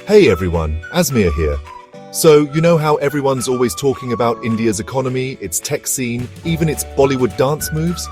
Hey everyone, Asmir here. So, you know how everyone's always talking about India's economy, its tech scene, even its Bollywood dance moves?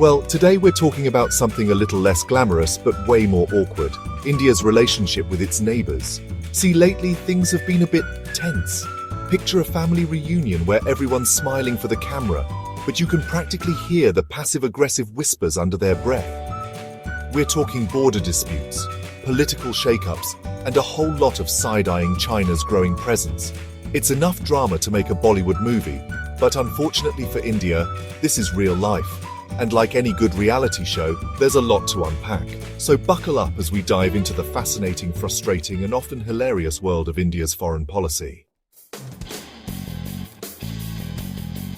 Well, today we're talking about something a little less glamorous but way more awkward. India's relationship with its neighbors. See, lately things have been a bit tense. Picture a family reunion where everyone's smiling for the camera, but you can practically hear the passive-aggressive whispers under their breath. We're talking border disputes, political shake-ups, and a whole lot of side-eyeing China's growing presence. It's enough drama to make a Bollywood movie, but unfortunately for India, this is real life. And like any good reality show, there's a lot to unpack. So buckle up as we dive into the fascinating, frustrating, and often hilarious world of India's foreign policy.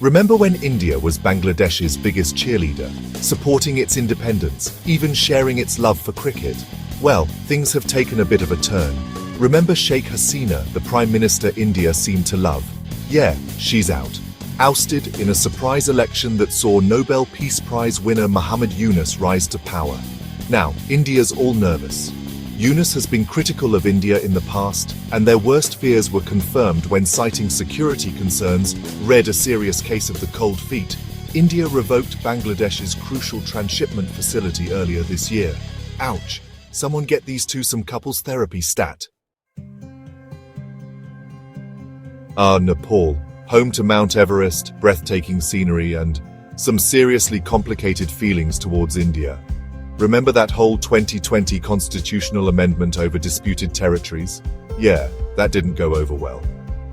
Remember when India was Bangladesh's biggest cheerleader, supporting its independence, even sharing its love for cricket? Well, things have taken a bit of a turn. Remember Sheikh Hasina, the Prime Minister India seemed to love? Yeah, she's out. Ousted in a surprise election that saw Nobel Peace Prize winner Muhammad Yunus rise to power. Now, India's all nervous. Yunus has been critical of India in the past, and their worst fears were confirmed when, citing security concerns, read a serious case of the cold feet. India revoked Bangladesh's crucial transshipment facility earlier this year. Ouch. Someone get these two some couples therapy stat. Nepal, home to Mount Everest, breathtaking scenery, and some seriously complicated feelings towards India. Remember that whole 2020 constitutional amendment over disputed territories? Yeah, that didn't go over well.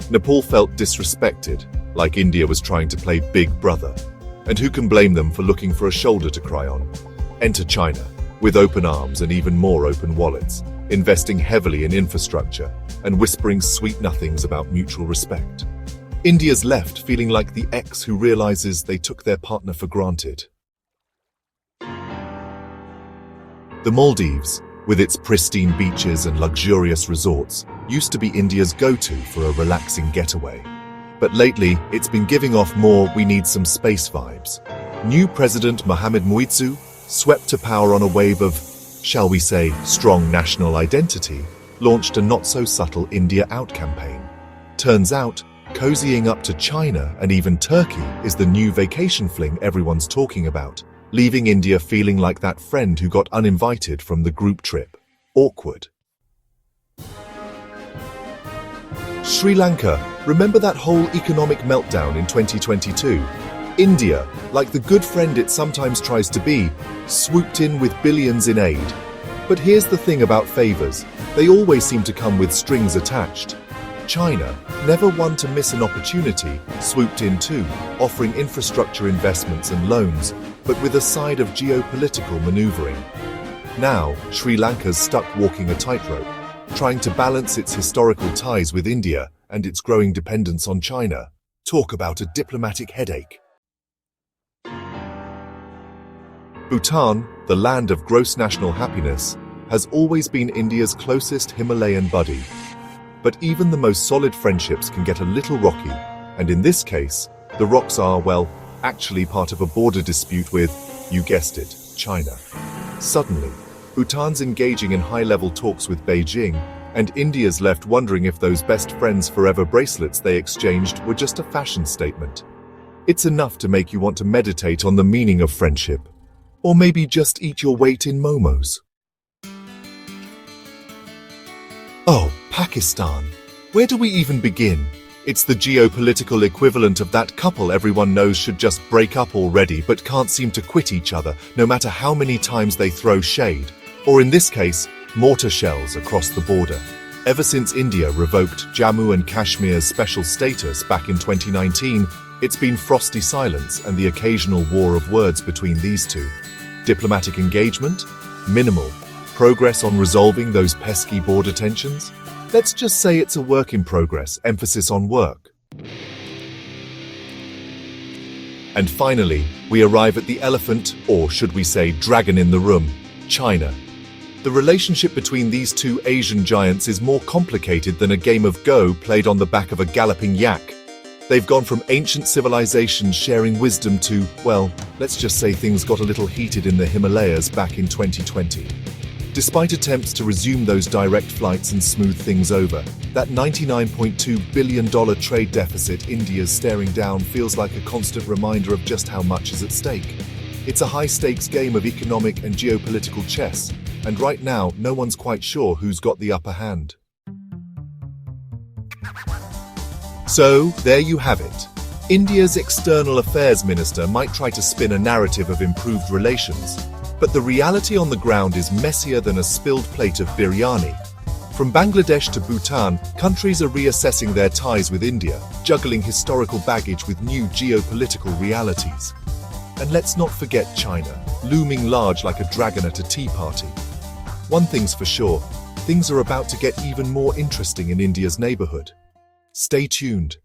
Nepal felt disrespected, like India was trying to play Big Brother. And who can blame them for looking for a shoulder to cry on? Enter China, with open arms and even more open wallets, investing heavily in infrastructure and whispering sweet nothings about mutual respect. India's left feeling like the ex who realizes they took their partner for granted. The Maldives, with its pristine beaches and luxurious resorts, used to be India's go-to for a relaxing getaway. But lately, it's been giving off more "we need some space" vibes. New President Mohamed Muizzu, swept to power on a wave of, shall we say, strong national identity, launched a not-so-subtle India Out campaign. Turns out, cozying up to China and even Turkey is the new vacation fling everyone's talking about, leaving India feeling like that friend who got uninvited from the group trip. Awkward. Sri Lanka, remember that whole economic meltdown in 2022? India, like the good friend it sometimes tries to be, swooped in with billions in aid. But here's the thing about favors, they always seem to come with strings attached. China, never one to miss an opportunity, swooped in too, offering infrastructure investments and loans, but with a side of geopolitical maneuvering. Now, Sri Lanka's stuck walking a tightrope, trying to balance its historical ties with India and its growing dependence on China. Talk about a diplomatic headache. Bhutan, the land of gross national happiness, has always been India's closest Himalayan buddy. But even the most solid friendships can get a little rocky, and in this case, the rocks are, well, actually part of a border dispute with, you guessed it, China. Suddenly, Bhutan's engaging in high-level talks with Beijing, and India's left wondering if those best friends forever bracelets they exchanged were just a fashion statement. It's enough to make you want to meditate on the meaning of friendship. Or maybe just eat your weight in momos. Oh, Pakistan. Where do we even begin? It's the geopolitical equivalent of that couple everyone knows should just break up already but can't seem to quit each other, no matter how many times they throw shade. Or in this case, mortar shells across the border. Ever since India revoked Jammu and Kashmir's special status back in 2019, it's been frosty silence and the occasional war of words between these two. Diplomatic engagement? Minimal. Progress on resolving those pesky border tensions? Let's just say it's a work in progress, emphasis on work. And finally, we arrive at the elephant, or should we say dragon in the room, China. The relationship between these two Asian giants is more complicated than a game of Go played on the back of a galloping yak. They've gone from ancient civilizations sharing wisdom to, well, let's just say things got a little heated in the Himalayas back in 2020. Despite attempts to resume those direct flights and smooth things over, that $99.2 billion trade deficit India's staring down feels like a constant reminder of just how much is at stake. It's a high-stakes game of economic and geopolitical chess, and right now, no one's quite sure who's got the upper hand. So, there you have it. India's External Affairs Minister might try to spin a narrative of improved relations, but the reality on the ground is messier than a spilled plate of biryani. From Bangladesh to Bhutan, countries are reassessing their ties with India, juggling historical baggage with new geopolitical realities. And let's not forget China, looming large like a dragon at a tea party. One thing's for sure, things are about to get even more interesting in India's neighborhood. Stay tuned.